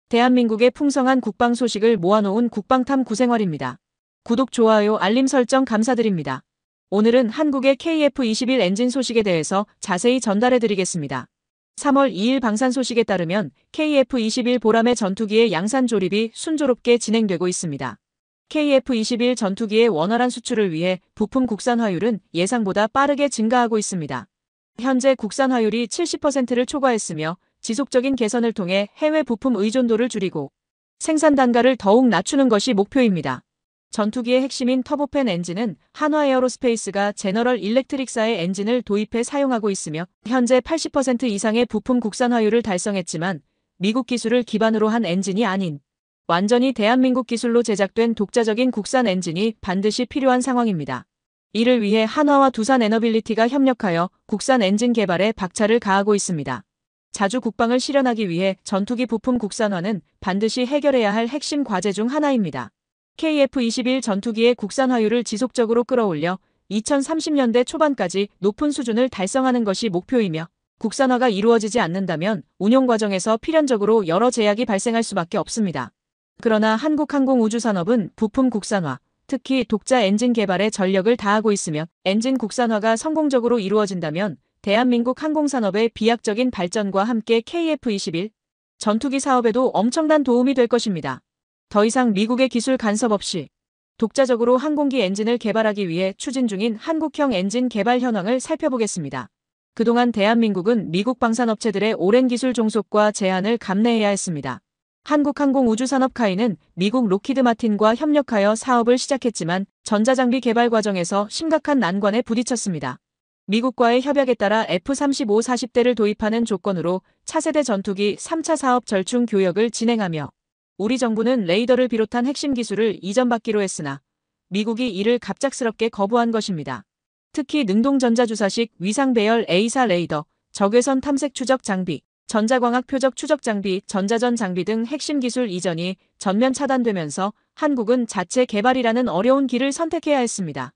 대한민국의 풍성한 국방 소식을 모아놓은 국방탐 구생활입니다. 구독, 좋아요, 알림 설정 감사드립니다. 오늘은 한국의 KF-21 엔진 소식에 대해서 자세히 전달해드리겠습니다. 3월 2일 방산 소식에 따르면 KF-21 보람의 전투기의 양산 조립이 순조롭게 진행되고 있습니다. KF-21 전투기의 원활한 수출을 위해 부품 국산화율은 예상보다 빠르게 증가하고 있습니다. 현재 국산화율이 70%를 초과했으며 지속적인 개선을 통해 해외 부품 의존도를 줄이고 생산 단가를 더욱 낮추는 것이 목표입니다. 전투기의 핵심인 터보팬 엔진은 한화에어로스페이스가 제너럴 일렉트릭사의 엔진을 도입해 사용하고 있으며 현재 80% 이상의 부품 국산화율을 달성했지만 미국 기술을 기반으로 한 엔진이 아닌 완전히 대한민국 기술로 제작된 독자적인 국산 엔진이 반드시 필요한 상황입니다. 이를 위해 한화와 두산 에너빌리티가 협력하여 국산 엔진 개발에 박차를 가하고 있습니다. 자주 국방을 실현하기 위해 전투기 부품 국산화는 반드시 해결해야 할 핵심 과제 중 하나입니다. KF-21 전투기의 국산화율을 지속적으로 끌어올려 2030년대 초반까지 높은 수준을 달성하는 것이 목표이며 국산화가 이루어지지 않는다면 운용 과정에서 필연적으로 여러 제약이 발생할 수밖에 없습니다. 그러나 한국항공우주산업은 부품 국산화, 특히 독자 엔진 개발에 전력을 다하고 있으며 엔진 국산화가 성공적으로 이루어진다면 대한민국 항공산업의 비약적인 발전과 함께 KF-21 전투기 사업에도 엄청난 도움이 될 것입니다. 더 이상 미국의 기술 간섭 없이 독자적으로 항공기 엔진을 개발하기 위해 추진 중인 한국형 엔진 개발 현황을 살펴보겠습니다. 그동안 대한민국은 미국 방산업체들의 오랜 기술 종속과 제한을 감내해야 했습니다. 한국항공우주산업 카이는 미국 로키드 마틴과 협력하여 사업을 시작했지만 전자장비 개발 과정에서 심각한 난관에 부딪혔습니다. 미국과의 협약에 따라 F-35 40대를 도입하는 조건으로 차세대 전투기 3차 사업 절충 교역을 진행하며 우리 정부는 레이더를 비롯한 핵심 기술을 이전받기로 했으나 미국이 이를 갑작스럽게 거부한 것입니다. 특히 능동전자주사식 위상 배열 A사 레이더, 적외선 탐색 추적 장비, 전자광학 표적 추적 장비, 전자전 장비 등 핵심 기술 이전이 전면 차단되면서 한국은 자체 개발이라는 어려운 길을 선택해야 했습니다.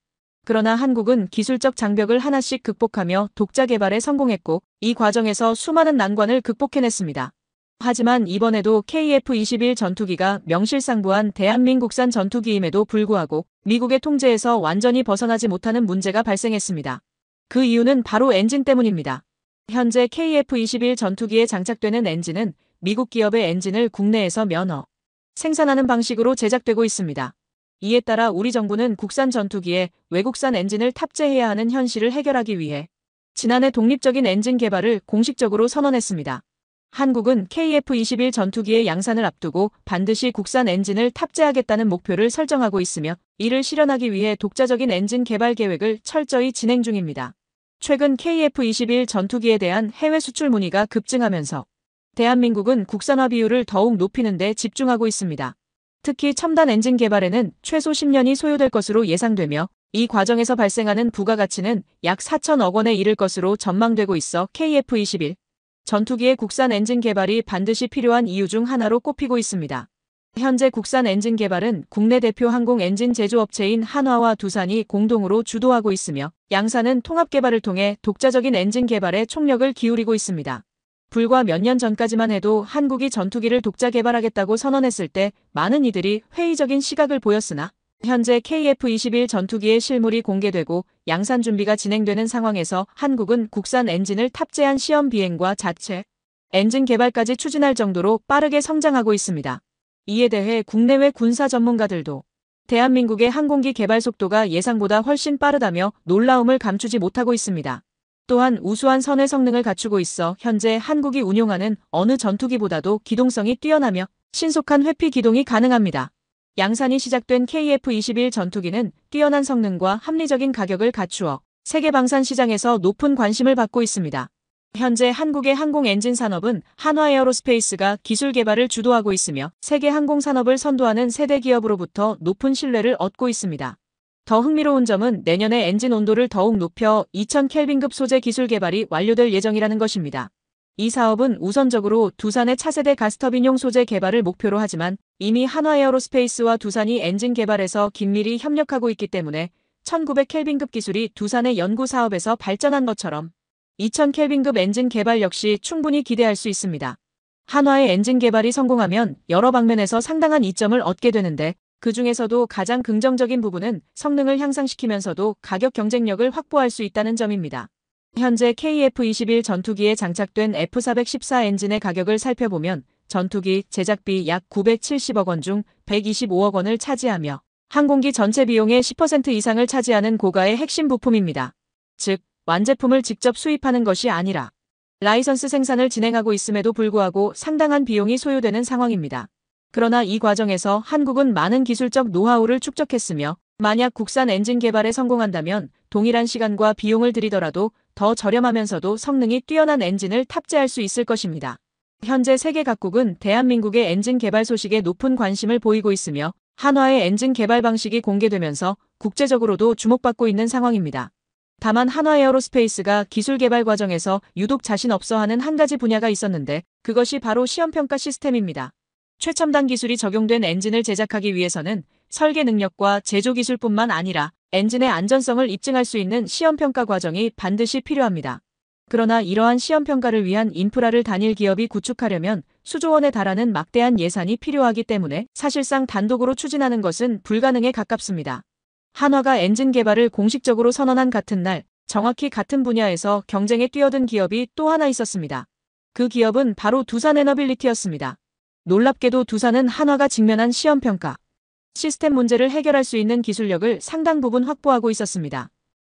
그러나 한국은 기술적 장벽을 하나씩 극복하며 독자 개발에 성공했고 이 과정에서 수많은 난관을 극복해냈습니다. 하지만 이번에도 KF-21 전투기가 명실상부한 대한민국산 전투기임에도 불구하고 미국의 통제에서 완전히 벗어나지 못하는 문제가 발생했습니다. 그 이유는 바로 엔진 때문입니다. 현재 KF-21 전투기에 장착되는 엔진은 미국 기업의 엔진을 국내에서 면허, 생산하는 방식으로 제작되고 있습니다. 이에 따라 우리 정부는 국산 전투기에 외국산 엔진을 탑재해야 하는 현실을 해결하기 위해 지난해 독립적인 엔진 개발을 공식적으로 선언했습니다. 한국은 KF-21 전투기의 양산을 앞두고 반드시 국산 엔진을 탑재하겠다는 목표를 설정하고 있으며 이를 실현하기 위해 독자적인 엔진 개발 계획을 철저히 진행 중입니다. 최근 KF-21 전투기에 대한 해외 수출 문의가 급증하면서 대한민국은 국산화 비율을 더욱 높이는 데 집중하고 있습니다. 특히 첨단 엔진 개발에는 최소 10년이 소요될 것으로 예상되며 이 과정에서 발생하는 부가가치는 약 4천억 원에 이를 것으로 전망되고 있어 KF-21 전투기의 국산 엔진 개발이 반드시 필요한 이유 중 하나로 꼽히고 있습니다. 현재 국산 엔진 개발은 국내 대표 항공 엔진 제조업체인 한화와 두산이 공동으로 주도하고 있으며 양사는 통합 개발을 통해 독자적인 엔진 개발에 총력을 기울이고 있습니다. 불과 몇 년 전까지만 해도 한국이 전투기를 독자 개발하겠다고 선언했을 때 많은 이들이 회의적인 시각을 보였으나 현재 KF-21 전투기의 실물이 공개되고 양산 준비가 진행되는 상황에서 한국은 국산 엔진을 탑재한 시험 비행과 자체 엔진 개발까지 추진할 정도로 빠르게 성장하고 있습니다. 이에 대해 국내외 군사 전문가들도 대한민국의 항공기 개발 속도가 예상보다 훨씬 빠르다며 놀라움을 감추지 못하고 있습니다. 또한 우수한 선회 성능을 갖추고 있어 현재 한국이 운용하는 어느 전투기보다도 기동성이 뛰어나며 신속한 회피 기동이 가능합니다. 양산이 시작된 KF-21 전투기는 뛰어난 성능과 합리적인 가격을 갖추어 세계 방산 시장에서 높은 관심을 받고 있습니다. 현재 한국의 항공 엔진 산업은 한화에어로스페이스가 기술 개발을 주도하고 있으며 세계 항공 산업을 선도하는 세대 기업으로부터 높은 신뢰를 얻고 있습니다. 더 흥미로운 점은 내년에 엔진 온도를 더욱 높여 2000켈빈급 소재 기술 개발이 완료될 예정이라는 것입니다. 이 사업은 우선적으로 두산의 차세대 가스터빈용 소재 개발을 목표로 하지만 이미 한화에어로스페이스와 두산이 엔진 개발에서 긴밀히 협력하고 있기 때문에 1900켈빈급 기술이 두산의 연구 사업에서 발전한 것처럼 2000켈빈급 엔진 개발 역시 충분히 기대할 수 있습니다. 한화의 엔진 개발이 성공하면 여러 방면에서 상당한 이점을 얻게 되는데 그 중에서도 가장 긍정적인 부분은 성능을 향상시키면서도 가격 경쟁력을 확보할 수 있다는 점입니다. 현재 KF-21 전투기에 장착된 F414 엔진의 가격을 살펴보면 전투기 제작비 약 970억 원 중 125억 원을 차지하며 항공기 전체 비용의 10% 이상을 차지하는 고가의 핵심 부품입니다. 즉, 완제품을 직접 수입하는 것이 아니라 라이선스 생산을 진행하고 있음에도 불구하고 상당한 비용이 소요되는 상황입니다. 그러나 이 과정에서 한국은 많은 기술적 노하우를 축적했으며 만약 국산 엔진 개발에 성공한다면 동일한 시간과 비용을 들이더라도 더 저렴하면서도 성능이 뛰어난 엔진을 탑재할 수 있을 것입니다. 현재 세계 각국은 대한민국의 엔진 개발 소식에 높은 관심을 보이고 있으며 한화의 엔진 개발 방식이 공개되면서 국제적으로도 주목받고 있는 상황입니다. 다만 한화에어로스페이스가 기술 개발 과정에서 유독 자신 없어 하는 한 가지 분야가 있었는데 그것이 바로 시험평가 시스템입니다. 최첨단 기술이 적용된 엔진을 제작하기 위해서는 설계 능력과 제조 기술뿐만 아니라 엔진의 안전성을 입증할 수 있는 시험평가 과정이 반드시 필요합니다. 그러나 이러한 시험평가를 위한 인프라를 단일 기업이 구축하려면 수조 원에 달하는 막대한 예산이 필요하기 때문에 사실상 단독으로 추진하는 것은 불가능에 가깝습니다. 한화가 엔진 개발을 공식적으로 선언한 같은 날, 정확히 같은 분야에서 경쟁에 뛰어든 기업이 또 하나 있었습니다. 그 기업은 바로 두산에너빌리티였습니다. 놀랍게도 두산은 한화가 직면한 시험평가 시스템 문제를 해결할 수 있는 기술력을 상당 부분 확보하고 있었습니다.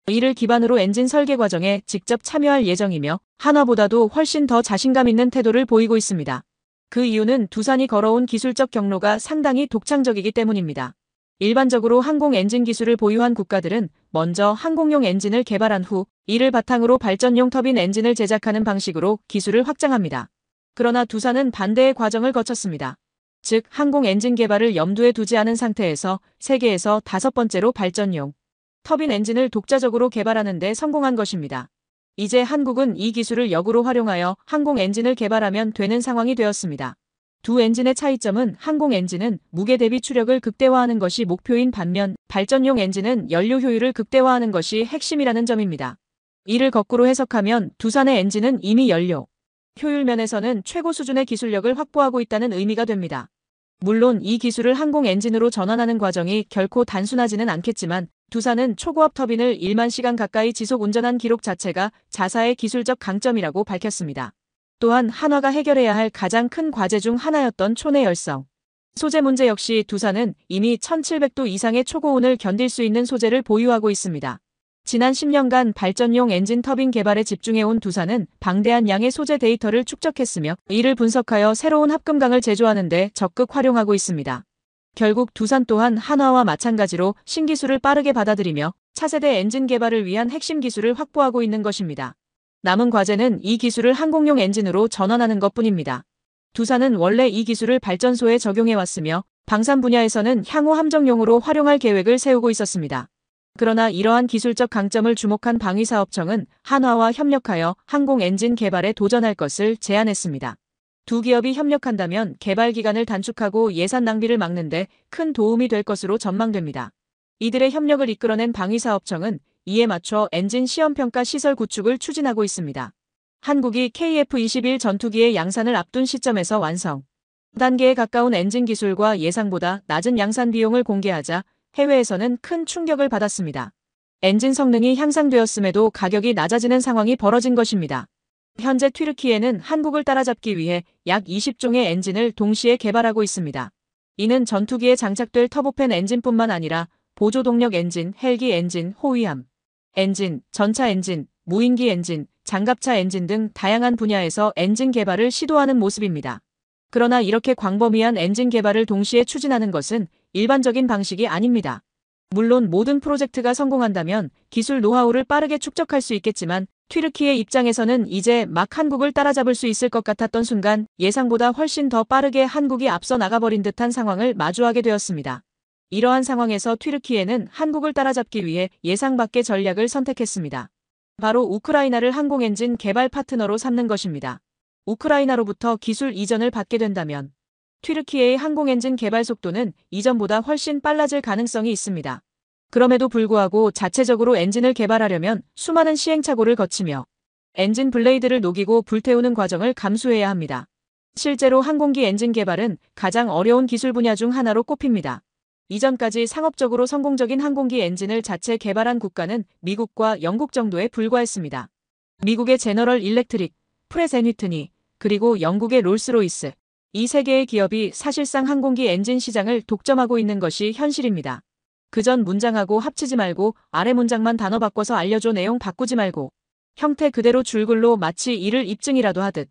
이를 기반으로 엔진 설계 과정에 직접 참여할 예정이며 한화보다도 훨씬 더 자신감 있는 태도를 보이고 있습니다. 그 이유는 두산이 걸어온 기술적 경로가 상당히 독창적이기 때문입니다. 일반적으로 항공 엔진 기술을 보유한 국가들은 먼저 항공용 엔진을 개발한 후 이를 바탕으로 발전용 터빈 엔진을 제작하는 방식으로 기술을 확장합니다. 그러나 두산은 반대의 과정을 거쳤습니다. 즉, 항공 엔진 개발을 염두에 두지 않은 상태에서 세계에서 5번째로 발전용 터빈 엔진을 독자적으로 개발하는 데 성공한 것입니다. 이제 한국은 이 기술을 역으로 활용하여 항공 엔진을 개발하면 되는 상황이 되었습니다. 두 엔진의 차이점은 항공 엔진은 무게 대비 추력을 극대화하는 것이 목표인 반면 발전용 엔진은 연료 효율을 극대화하는 것이 핵심이라는 점입니다. 이를 거꾸로 해석하면 두산의 엔진은 이미 연료 효율 면에서는 최고 수준의 기술력을 확보하고 있다는 의미가 됩니다. 물론 이 기술을 항공 엔진으로 전환하는 과정이 결코 단순하지는 않겠지만 두산은 초고압 터빈을 1만 시간 가까이 지속 운전한 기록 자체가 자사의 기술적 강점이라고 밝혔습니다. 또한 한화가 해결해야 할 가장 큰 과제 중 하나였던 초내 열성 소재 문제 역시 두산은 이미 1700도 이상의 초고온을 견딜 수 있는 소재를 보유하고 있습니다. 지난 10년간 발전용 엔진 터빈 개발에 집중해온 두산은 방대한 양의 소재 데이터를 축적했으며 이를 분석하여 새로운 합금강을 제조하는 데 적극 활용하고 있습니다. 결국 두산 또한 한화와 마찬가지로 신기술을 빠르게 받아들이며 차세대 엔진 개발을 위한 핵심 기술을 확보하고 있는 것입니다. 남은 과제는 이 기술을 항공용 엔진으로 전환하는 것뿐입니다. 두산은 원래 이 기술을 발전소에 적용해왔으며 방산 분야에서는 향후 함정용으로 활용할 계획을 세우고 있었습니다. 그러나 이러한 기술적 강점을 주목한 방위사업청은 한화와 협력하여 항공 엔진 개발에 도전할 것을 제안했습니다. 두 기업이 협력한다면 개발 기간을 단축하고 예산 낭비를 막는 데 큰 도움이 될 것으로 전망됩니다. 이들의 협력을 이끌어낸 방위사업청은 이에 맞춰 엔진 시험평가 시설 구축을 추진하고 있습니다. 한국이 KF-21 전투기의 양산을 앞둔 시점에서 완성 단계에 가까운 엔진 기술과 예상보다 낮은 양산 비용을 공개하자 해외에서는 큰 충격을 받았습니다. 엔진 성능이 향상되었음에도 가격이 낮아지는 상황이 벌어진 것입니다. 현재 튀르키예는 한국을 따라잡기 위해 약 20종의 엔진을 동시에 개발하고 있습니다. 이는 전투기에 장착될 터보팬 엔진뿐만 아니라 보조동력 엔진, 헬기 엔진, 호위함 엔진, 전차 엔진, 무인기 엔진, 장갑차 엔진 등 다양한 분야에서 엔진 개발을 시도하는 모습입니다. 그러나 이렇게 광범위한 엔진 개발을 동시에 추진하는 것은 일반적인 방식이 아닙니다. 물론 모든 프로젝트가 성공한다면 기술 노하우를 빠르게 축적할 수 있겠지만 튀르키예 입장에서는 이제 막 한국을 따라잡을 수 있을 것 같았던 순간 예상보다 훨씬 더 빠르게 한국이 앞서 나가버린 듯한 상황을 마주하게 되었습니다. 이러한 상황에서 튀르키예는 한국을 따라잡기 위해 예상 밖의 전략을 선택했습니다. 바로 우크라이나를 항공 엔진 개발 파트너로 삼는 것입니다. 우크라이나로부터 기술 이전을 받게 된다면 튀르키예의 항공 엔진 개발 속도는 이전보다 훨씬 빨라질 가능성이 있습니다. 그럼에도 불구하고 자체적으로 엔진을 개발하려면 수많은 시행착오를 거치며 엔진 블레이드를 녹이고 불태우는 과정을 감수해야 합니다. 실제로 항공기 엔진 개발은 가장 어려운 기술 분야 중 하나로 꼽힙니다. 이전까지 상업적으로 성공적인 항공기 엔진을 자체 개발한 국가는 미국과 영국 정도에 불과했습니다. 미국의 제너럴 일렉트릭, 프렛 앤 휘트니, 그리고 영국의 롤스로이스. 이 세 개의 기업이 사실상 항공기 엔진 시장을 독점하고 있는 것이 현실입니다. 그전 문장하고 합치지 말고 아래 문장만 단어 바꿔서 알려줘 내용 바꾸지 말고 형태 그대로 줄글로 마치 이를 입증이라도 하듯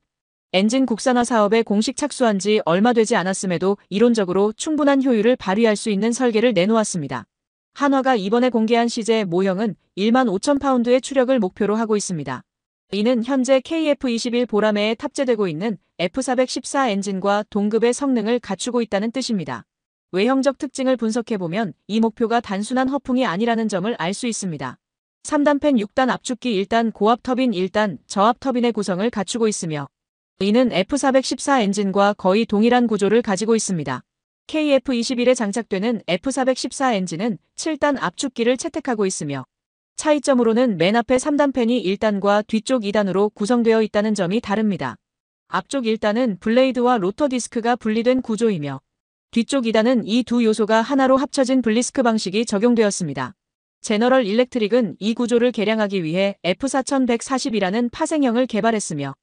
엔진 국산화 사업에 공식 착수한 지 얼마 되지 않았음에도 이론적으로 충분한 효율을 발휘할 수 있는 설계를 내놓았습니다. 한화가 이번에 공개한 CJ 모형은 15,000파운드의 추력을 목표로 하고 있습니다. 이는 현재 KF-21 보라매에 탑재되고 있는 F414 엔진과 동급의 성능을 갖추고 있다는 뜻입니다. 외형적 특징을 분석해보면 이 목표가 단순한 허풍이 아니라는 점을 알 수 있습니다. 3단 팬 6단 압축기 1단 고압 터빈 1단 저압 터빈의 구성을 갖추고 있으며 이는 F414 엔진과 거의 동일한 구조를 가지고 있습니다. KF-21에 장착되는 F414 엔진은 7단 압축기를 채택하고 있으며 차이점으로는 맨 앞에 3단 팬이 1단과 뒤쪽 2단으로 구성되어 있다는 점이 다릅니다. 앞쪽 1단은 블레이드와 로터 디스크가 분리된 구조이며 뒤쪽 2단은 이 두 요소가 하나로 합쳐진 블리스크 방식이 적용되었습니다. 제너럴 일렉트릭은 이 구조를 개량하기 위해 F4140이라는 파생형을 개발했으며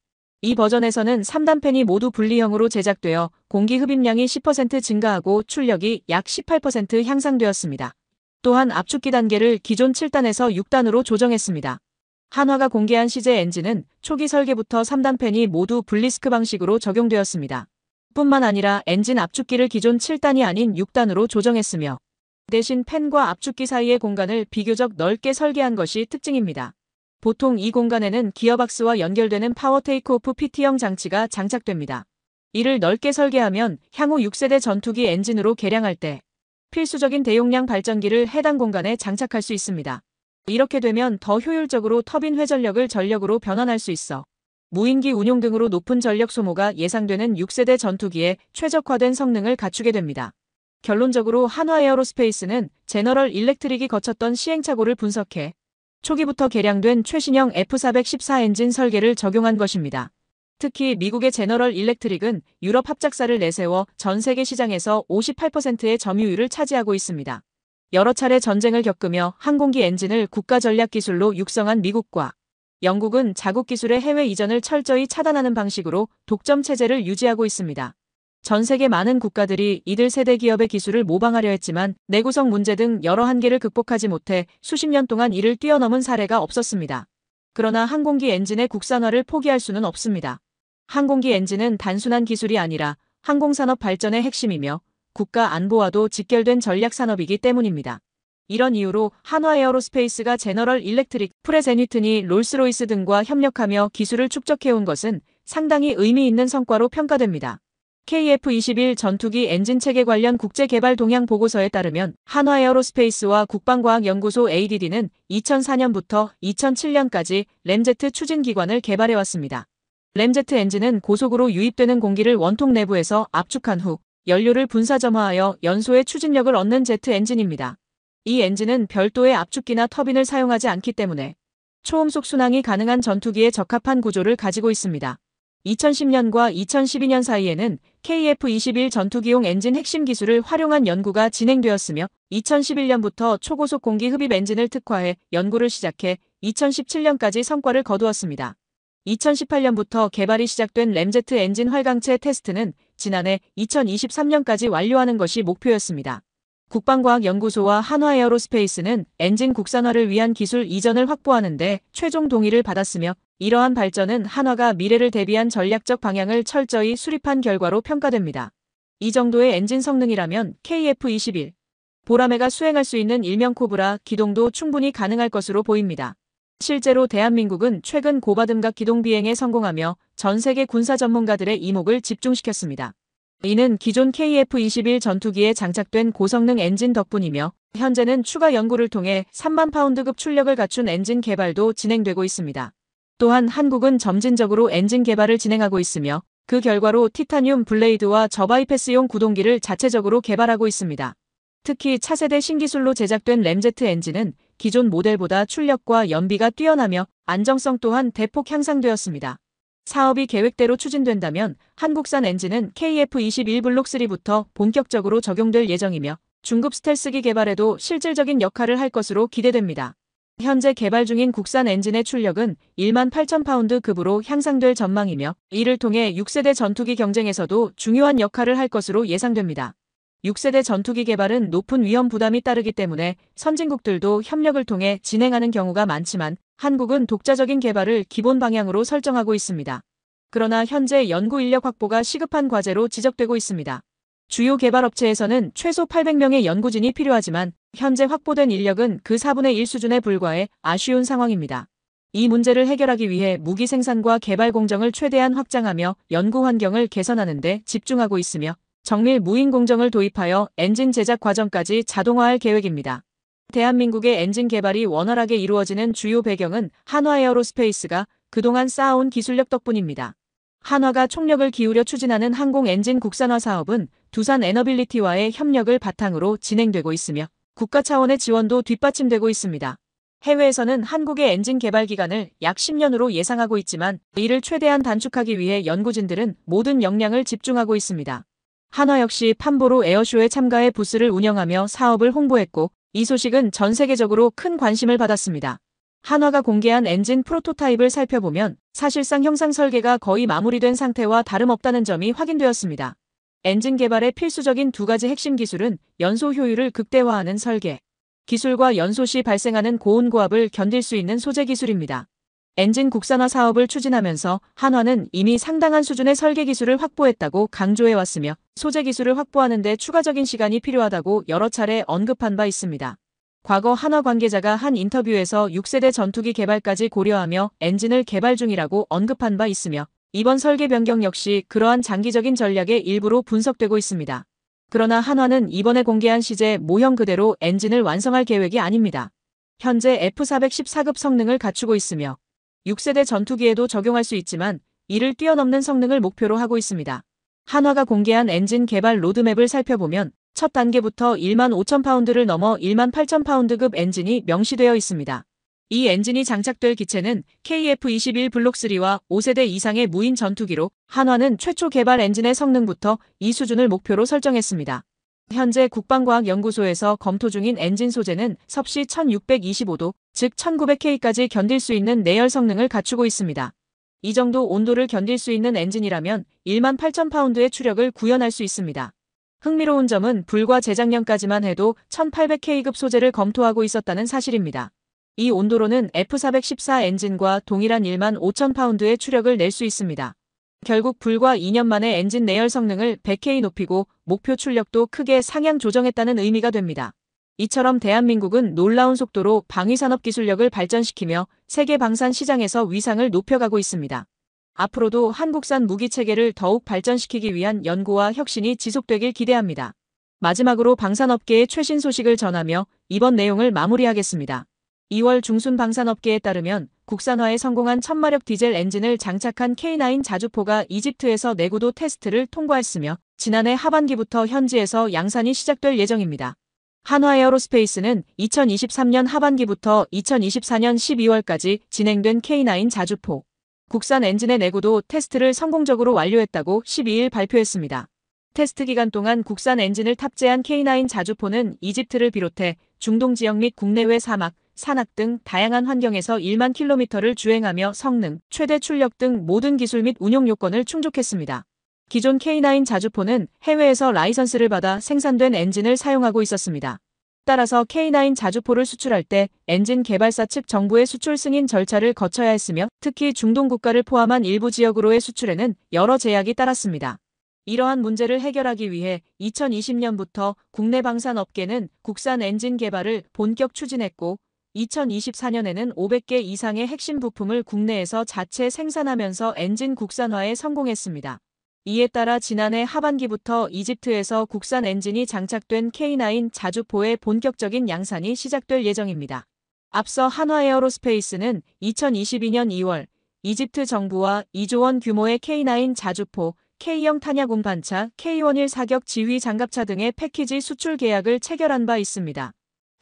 이 버전에서는 3단 팬이 모두 분리형으로 제작되어 공기 흡입량이 10% 증가하고 출력이 약 18% 향상되었습니다. 또한 압축기 단계를 기존 7단에서 6단으로 조정했습니다. 한화가 공개한 CJ 엔진은 초기 설계부터 3단 팬이 모두 블리스크 방식으로 적용되었습니다. 뿐만 아니라 엔진 압축기를 기존 7단이 아닌 6단으로 조정했으며 대신 팬과 압축기 사이의 공간을 비교적 넓게 설계한 것이 특징입니다. 보통 이 공간에는 기어박스와 연결되는 파워 테이크오프 PT형 장치가 장착됩니다. 이를 넓게 설계하면 향후 6세대 전투기 엔진으로 개량할 때 필수적인 대용량 발전기를 해당 공간에 장착할 수 있습니다. 이렇게 되면 더 효율적으로 터빈 회전력을 전력으로 변환할 수 있어 무인기 운용 등으로 높은 전력 소모가 예상되는 6세대 전투기에 최적화된 성능을 갖추게 됩니다. 결론적으로 한화에어로스페이스는 제너럴 일렉트릭이 거쳤던 시행착오를 분석해 초기부터 개량된 최신형 F414 엔진 설계를 적용한 것입니다. 특히 미국의 제너럴 일렉트릭은 유럽 합작사를 내세워 전 세계 시장에서 58%의 점유율을 차지하고 있습니다. 여러 차례 전쟁을 겪으며 항공기 엔진을 국가 전략 기술로 육성한 미국과 영국은 자국 기술의 해외 이전을 철저히 차단하는 방식으로 독점 체제를 유지하고 있습니다. 전 세계 많은 국가들이 이들 세대 기업의 기술을 모방하려 했지만 내구성 문제 등 여러 한계를 극복하지 못해 수십 년 동안 이를 뛰어넘은 사례가 없었습니다. 그러나 항공기 엔진의 국산화를 포기할 수는 없습니다. 항공기 엔진은 단순한 기술이 아니라 항공산업 발전의 핵심이며 국가 안보와도 직결된 전략 산업이기 때문입니다. 이런 이유로 한화에어로스페이스가 제너럴 일렉트릭, 프렛 앤 휘트니, 롤스로이스 등과 협력하며 기술을 축적해온 것은 상당히 의미 있는 성과로 평가됩니다. KF-21 전투기 엔진 체계 관련 국제개발 동향 보고서에 따르면 한화에어로스페이스와 국방과학연구소 ADD는 2004년부터 2007년까지 램제트 추진기관을 개발해왔습니다. 램제트 엔진은 고속으로 유입되는 공기를 원통 내부에서 압축한 후 연료를 분사점화하여 연소의 추진력을 얻는 제트 엔진입니다. 이 엔진은 별도의 압축기나 터빈을 사용하지 않기 때문에 초음속 순항이 가능한 전투기에 적합한 구조를 가지고 있습니다. 2010년과 2012년 사이에는 KF-21 전투기용 엔진 핵심 기술을 활용한 연구가 진행되었으며 2011년부터 초고속 공기 흡입 엔진을 특화해 연구를 시작해 2017년까지 성과를 거두었습니다. 2018년부터 개발이 시작된 램제트 엔진 활강체 테스트는 지난해 2023년까지 완료하는 것이 목표였습니다. 국방과학연구소와 한화에어로스페이스는 엔진 국산화를 위한 기술 이전을 확보하는 데 최종 동의를 받았으며 이러한 발전은 한화가 미래를 대비한 전략적 방향을 철저히 수립한 결과로 평가됩니다. 이 정도의 엔진 성능이라면 KF-21 보라매가 수행할 수 있는 일명 코브라 기동도 충분히 가능할 것으로 보입니다. 실제로 대한민국은 최근 고바등각 기동 비행에 성공하며 전 세계 군사 전문가들의 이목을 집중시켰습니다. 이는 기존 KF-21 전투기에 장착된 고성능 엔진 덕분이며 현재는 추가 연구를 통해 3만 파운드급 출력을 갖춘 엔진 개발도 진행되고 있습니다. 또한 한국은 점진적으로 엔진 개발을 진행하고 있으며 그 결과로 티타늄 블레이드와 저바이패스용 구동기를 자체적으로 개발하고 있습니다. 특히 차세대 신기술로 제작된 램제트 엔진은 기존 모델보다 출력과 연비가 뛰어나며 안정성 또한 대폭 향상되었습니다. 사업이 계획대로 추진된다면 한국산 엔진은 KF-21 블록 3부터 본격적으로 적용될 예정이며 중급 스텔스기 개발에도 실질적인 역할을 할 것으로 기대됩니다. 현재 개발 중인 국산 엔진의 출력은 18,000파운드 급으로 향상될 전망이며 이를 통해 6세대 전투기 경쟁에서도 중요한 역할을 할 것으로 예상됩니다. 6세대 전투기 개발은 높은 위험 부담이 따르기 때문에 선진국들도 협력을 통해 진행하는 경우가 많지만 한국은 독자적인 개발을 기본 방향으로 설정하고 있습니다. 그러나 현재 연구 인력 확보가 시급한 과제로 지적되고 있습니다. 주요 개발업체에서는 최소 800명의 연구진이 필요하지만 현재 확보된 인력은 그 4분의 1 수준에 불과해 아쉬운 상황입니다. 이 문제를 해결하기 위해 무기 생산과 개발 공정을 최대한 확장하며 연구 환경을 개선하는 데 집중하고 있으며 정밀 무인 공정을 도입하여 엔진 제작 과정까지 자동화할 계획입니다. 대한민국의 엔진 개발이 원활하게 이루어지는 주요 배경은 한화에어로스페이스가 그동안 쌓아온 기술력 덕분입니다. 한화가 총력을 기울여 추진하는 항공 엔진 국산화 사업은 두산 에너빌리티와의 협력을 바탕으로 진행되고 있으며 국가 차원의 지원도 뒷받침되고 있습니다. 해외에서는 한국의 엔진 개발 기간을 약 10년으로 예상하고 있지만 이를 최대한 단축하기 위해 연구진들은 모든 역량을 집중하고 있습니다. 한화 역시 판보로 에어쇼에 참가해 부스를 운영하며 사업을 홍보했고 이 소식은 전 세계적으로 큰 관심을 받았습니다. 한화가 공개한 엔진 프로토타입을 살펴보면 사실상 형상 설계가 거의 마무리된 상태와 다름없다는 점이 확인되었습니다. 엔진 개발의 필수적인 두 가지 핵심 기술은 연소 효율을 극대화하는 설계, 기술과 연소 시 발생하는 고온 고압을 견딜 수 있는 소재 기술입니다. 엔진 국산화 사업을 추진하면서 한화는 이미 상당한 수준의 설계 기술을 확보했다고 강조해왔으며 소재 기술을 확보하는 데 추가적인 시간이 필요하다고 여러 차례 언급한 바 있습니다. 과거 한화 관계자가 한 인터뷰에서 6세대 전투기 개발까지 고려하며 엔진을 개발 중이라고 언급한 바 있으며 이번 설계 변경 역시 그러한 장기적인 전략의 일부로 분석되고 있습니다. 그러나 한화는 이번에 공개한 시제 모형 그대로 엔진을 완성할 계획이 아닙니다. 현재 F414급 성능을 갖추고 있으며 6세대 전투기에도 적용할 수 있지만 이를 뛰어넘는 성능을 목표로 하고 있습니다. 한화가 공개한 엔진 개발 로드맵을 살펴보면 첫 단계부터 15,000파운드를 넘어 18,000파운드급 엔진이 명시되어 있습니다. 이 엔진이 장착될 기체는 KF-21 블록 3와 5세대 이상의 무인 전투기로 한화는 최초 개발 엔진의 성능부터 이 수준을 목표로 설정했습니다. 현재 국방과학연구소에서 검토 중인 엔진 소재는 섭씨 1625도, 즉 1900K까지 견딜 수 있는 내열 성능을 갖추고 있습니다. 이 정도 온도를 견딜 수 있는 엔진이라면 18,000파운드의 추력을 구현할 수 있습니다. 흥미로운 점은 불과 재작년까지만 해도 1800K급 소재를 검토하고 있었다는 사실입니다. 이 온도로는 F414 엔진과 동일한 15,000파운드의 추력을 낼 수 있습니다. 결국 불과 2년 만에 엔진 내열 성능을 100K 높이고 목표 출력도 크게 상향 조정했다는 의미가 됩니다. 이처럼 대한민국은 놀라운 속도로 방위산업 기술력을 발전시키며 세계 방산 시장에서 위상을 높여가고 있습니다. 앞으로도 한국산 무기체계를 더욱 발전시키기 위한 연구와 혁신이 지속되길 기대합니다. 마지막으로 방산업계의 최신 소식을 전하며 이번 내용을 마무리하겠습니다. 2월 중순 방산업계에 따르면 국산화에 성공한 1000마력 디젤 엔진을 장착한 K9 자주포가 이집트에서 내구도 테스트를 통과했으며 지난해 하반기부터 현지에서 양산이 시작될 예정입니다. 한화에어로스페이스는 2023년 하반기부터 2024년 12월까지 진행된 K9 자주포 국산 엔진의 내구도 테스트를 성공적으로 완료했다고 12일 발표했습니다. 테스트 기간 동안 국산 엔진을 탑재한 K9 자주포는 이집트를 비롯해 중동 지역 및 국내외 사막, 산악 등 다양한 환경에서 1만 킬로미터를 주행하며 성능, 최대 출력 등 모든 기술 및 운용 요건을 충족했습니다. 기존 K9 자주포는 해외에서 라이선스를 받아 생산된 엔진을 사용하고 있었습니다. 따라서 K9 자주포를 수출할 때 엔진 개발사 측 정부의 수출 승인 절차를 거쳐야 했으며 특히 중동 국가를 포함한 일부 지역으로의 수출에는 여러 제약이 따랐습니다. 이러한 문제를 해결하기 위해 2020년부터 국내 방산업계는 국산 엔진 개발을 본격 추진했고 2024년에는 500개 이상의 핵심 부품을 국내에서 자체 생산하면서 엔진 국산화에 성공했습니다. 이에 따라 지난해 하반기부터 이집트에서 국산 엔진이 장착된 K9 자주포의 본격적인 양산이 시작될 예정입니다. 앞서 한화에어로스페이스는 2022년 2월 이집트 정부와 2조 원 규모의 K9 자주포, K형 탄약 운반차, K114격 지휘 장갑차 등의 패키지 수출 계약을 체결한 바 있습니다.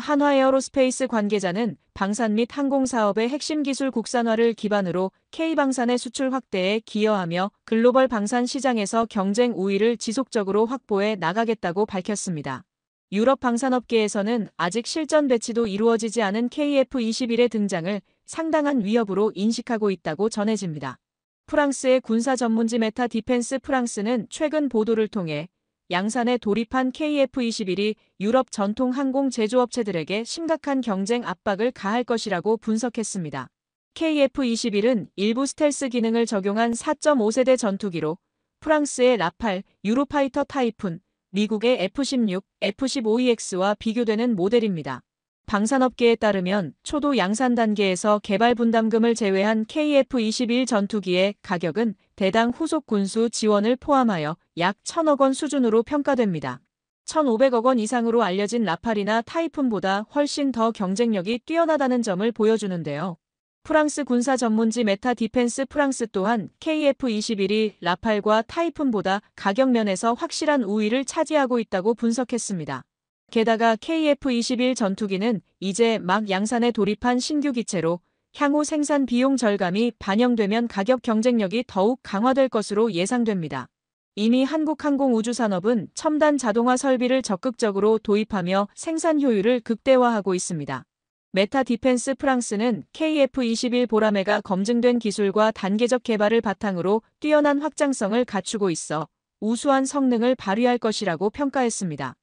한화에어로스페이스 관계자는 방산 및 항공사업의 핵심 기술 국산화를 기반으로 K방산의 수출 확대에 기여하며 글로벌 방산 시장에서 경쟁 우위를 지속적으로 확보해 나가겠다고 밝혔습니다. 유럽 방산업계에서는 아직 실전 배치도 이루어지지 않은 KF-21의 등장을 상당한 위협으로 인식하고 있다고 전해집니다. 프랑스의 군사 전문지 메타 디펜스 프랑스는 최근 보도를 통해 양산에 돌입한 KF-21이 유럽 전통 항공 제조업체들에게 심각한 경쟁 압박을 가할 것이라고 분석했습니다. KF-21은 일부 스텔스 기능을 적용한 4.5세대 전투기로 프랑스의 라팔, 유로파이터 타이푼, 미국의 F-16, F-15EX와 비교되는 모델입니다. 방산업계에 따르면 초도 양산 단계에서 개발 분담금을 제외한 KF-21 전투기의 가격은 대당 후속 군수 지원을 포함하여 약 1,000억 원 수준으로 평가됩니다. 1,500억 원 이상으로 알려진 라팔이나 타이푼보다 훨씬 더 경쟁력이 뛰어나다는 점을 보여주는데요. 프랑스 군사 전문지 메타 디펜스 프랑스 또한 KF-21이 라팔과 타이푼보다 가격 면에서 확실한 우위를 차지하고 있다고 분석했습니다. 게다가 KF-21 전투기는 이제 막 양산에 돌입한 신규 기체로 향후 생산 비용 절감이 반영되면 가격 경쟁력이 더욱 강화될 것으로 예상됩니다. 이미 한국항공우주산업은 첨단 자동화 설비를 적극적으로 도입하며 생산 효율을 극대화하고 있습니다. 메타 디펜스 프랑스는 KF-21 보라매가 검증된 기술과 단계적 개발을 바탕으로 뛰어난 확장성을 갖추고 있어 우수한 성능을 발휘할 것이라고 평가했습니다.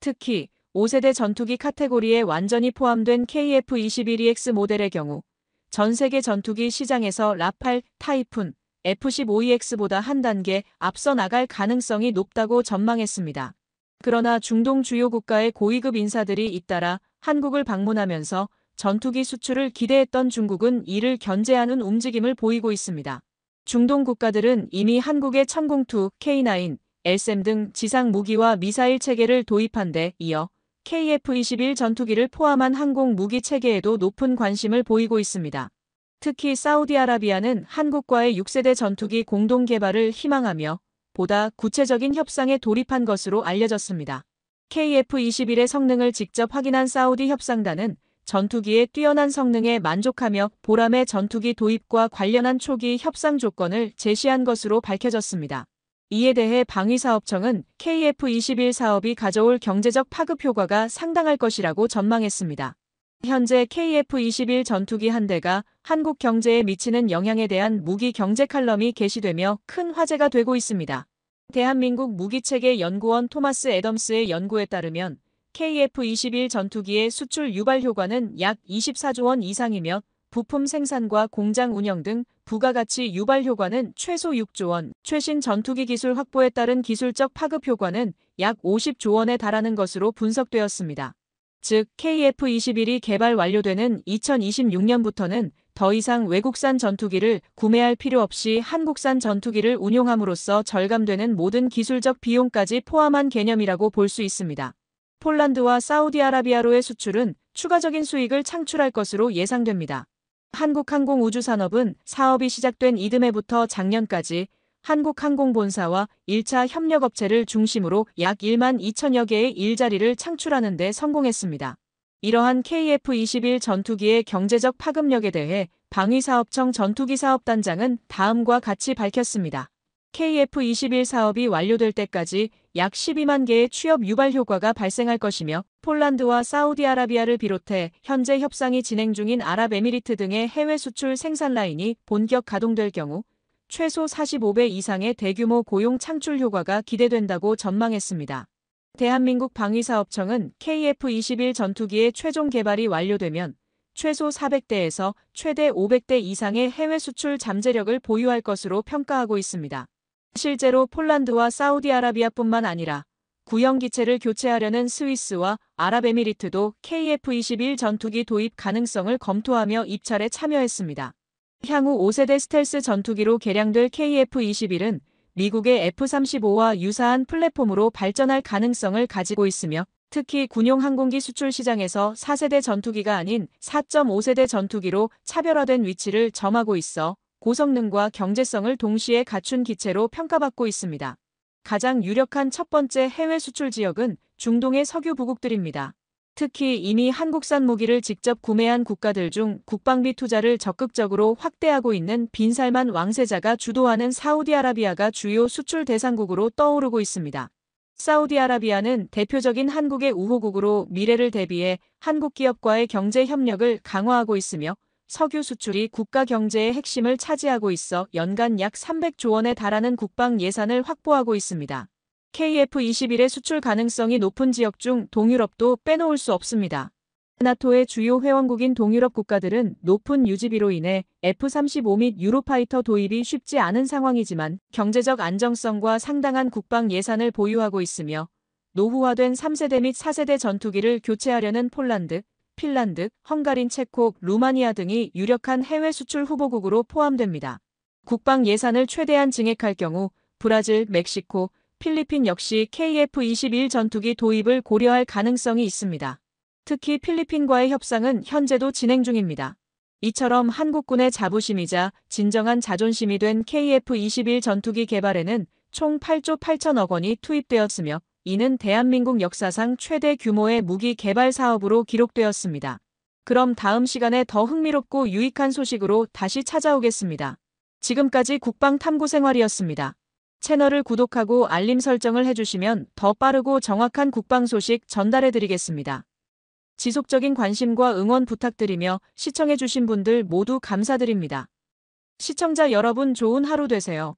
특히 5세대 전투기 카테고리에 완전히 포함된 KF-21EX 모델의 경우 전 세계 전투기 시장에서 라팔, 타이푼, F-15EX보다 한 단계 앞서 나갈 가능성이 높다고 전망했습니다. 그러나 중동 주요 국가의 고위급 인사들이 잇따라 한국을 방문하면서 전투기 수출을 기대했던 중국은 이를 견제하는 움직임을 보이고 있습니다. 중동 국가들은 이미 한국의 천궁2, K9, LSAM 등 지상 무기와 미사일 체계를 도입한 데 이어 KF-21 전투기를 포함한 항공 무기 체계에도 높은 관심을 보이고 있습니다. 특히 사우디아라비아는 한국과의 6세대 전투기 공동 개발을 희망하며 보다 구체적인 협상에 돌입한 것으로 알려졌습니다. KF-21의 성능을 직접 확인한 사우디 협상단은 전투기의 뛰어난 성능에 만족하며 보라매 전투기 도입과 관련한 초기 협상 조건을 제시한 것으로 밝혀졌습니다. 이에 대해 방위사업청은 KF-21 사업이 가져올 경제적 파급 효과가 상당할 것이라고 전망했습니다. 현재 KF-21 전투기 한 대가 한국 경제에 미치는 영향에 대한 무기 경제 칼럼이 게시되며 큰 화제가 되고 있습니다. 대한민국 무기체계 연구원 토마스 애덤스의 연구에 따르면 KF-21 전투기의 수출 유발 효과는 약 24조 원 이상이며 부품 생산과 공장 운영 등 부가가치 유발 효과는 최소 6조 원, 최신 전투기 기술 확보에 따른 기술적 파급 효과는 약 50조 원에 달하는 것으로 분석되었습니다. 즉 KF-21이 개발 완료되는 2026년부터는 더 이상 외국산 전투기를 구매할 필요 없이 한국산 전투기를 운용함으로써 절감되는 모든 기술적 비용까지 포함한 개념이라고 볼 수 있습니다. 폴란드와 사우디아라비아로의 수출은 추가적인 수익을 창출할 것으로 예상됩니다. 한국항공우주산업은 사업이 시작된 이듬해부터 작년까지 한국항공본사와 1차 협력업체를 중심으로 약 1만 2천여 개의 일자리를 창출하는 데 성공했습니다. 이러한 KF-21 전투기의 경제적 파급력에 대해 방위사업청 전투기사업단장은 다음과 같이 밝혔습니다. KF-21 사업이 완료될 때까지 약 12만 개의 취업 유발 효과가 발생할 것이며 폴란드와 사우디아라비아를 비롯해 현재 협상이 진행 중인 아랍에미리트 등의 해외 수출 생산 라인이 본격 가동될 경우 최소 45배 이상의 대규모 고용 창출 효과가 기대된다고 전망했습니다. 대한민국 방위사업청은 KF-21 전투기의 최종 개발이 완료되면 최소 400대에서 최대 500대 이상의 해외 수출 잠재력을 보유할 것으로 평가하고 있습니다. 실제로 폴란드와 사우디아라비아뿐만 아니라 구형 기체를 교체하려는 스위스와 아랍에미리트도 KF-21 전투기 도입 가능성을 검토하며 입찰에 참여했습니다. 향후 5세대 스텔스 전투기로 개량될 KF-21은 미국의 F-35와 유사한 플랫폼으로 발전할 가능성을 가지고 있으며 특히 군용 항공기 수출 시장에서 4세대 전투기가 아닌 4.5세대 전투기로 차별화된 위치를 점하고 있어 고성능과 경제성을 동시에 갖춘 기체로 평가받고 있습니다. 가장 유력한 첫 번째 해외 수출 지역은 중동의 석유 부국들입니다. 특히 이미 한국산 무기를 직접 구매한 국가들 중 국방비 투자를 적극적으로 확대하고 있는 빈살만 왕세자가 주도하는 사우디아라비아가 주요 수출 대상국으로 떠오르고 있습니다. 사우디아라비아는 대표적인 한국의 우호국으로 미래를 대비해 한국 기업과의 경제 협력을 강화하고 있으며 석유 수출이 국가 경제의 핵심을 차지하고 있어 연간 약 300조 원에 달하는 국방 예산을 확보하고 있습니다. KF-21의 수출 가능성이 높은 지역 중 동유럽도 빼놓을 수 없습니다. 나토의 주요 회원국인 동유럽 국가들은 높은 유지비로 인해 F-35 및 유로파이터 도입이 쉽지 않은 상황이지만 경제적 안정성과 상당한 국방 예산을 보유하고 있으며 노후화된 3세대 및 4세대 전투기를 교체하려는 폴란드, 핀란드, 헝가린, 체코, 루마니아 등이 유력한 해외 수출 후보국으로 포함됩니다. 국방 예산을 최대한 증액할 경우 브라질, 멕시코, 필리핀 역시 KF-21 전투기 도입을 고려할 가능성이 있습니다. 특히 필리핀과의 협상은 현재도 진행 중입니다. 이처럼 한국군의 자부심이자 진정한 자존심이 된 KF-21 전투기 개발에는 총 8조 8천억 원이 투입되었으며 이는 대한민국 역사상 최대 규모의 무기 개발 사업으로 기록되었습니다. 그럼 다음 시간에 더 흥미롭고 유익한 소식으로 다시 찾아오겠습니다. 지금까지 국방탐구생활이었습니다. 채널을 구독하고 알림 설정을 해주시면 더 빠르고 정확한 국방 소식 전달해드리겠습니다. 지속적인 관심과 응원 부탁드리며 시청해주신 분들 모두 감사드립니다. 시청자 여러분 좋은 하루 되세요.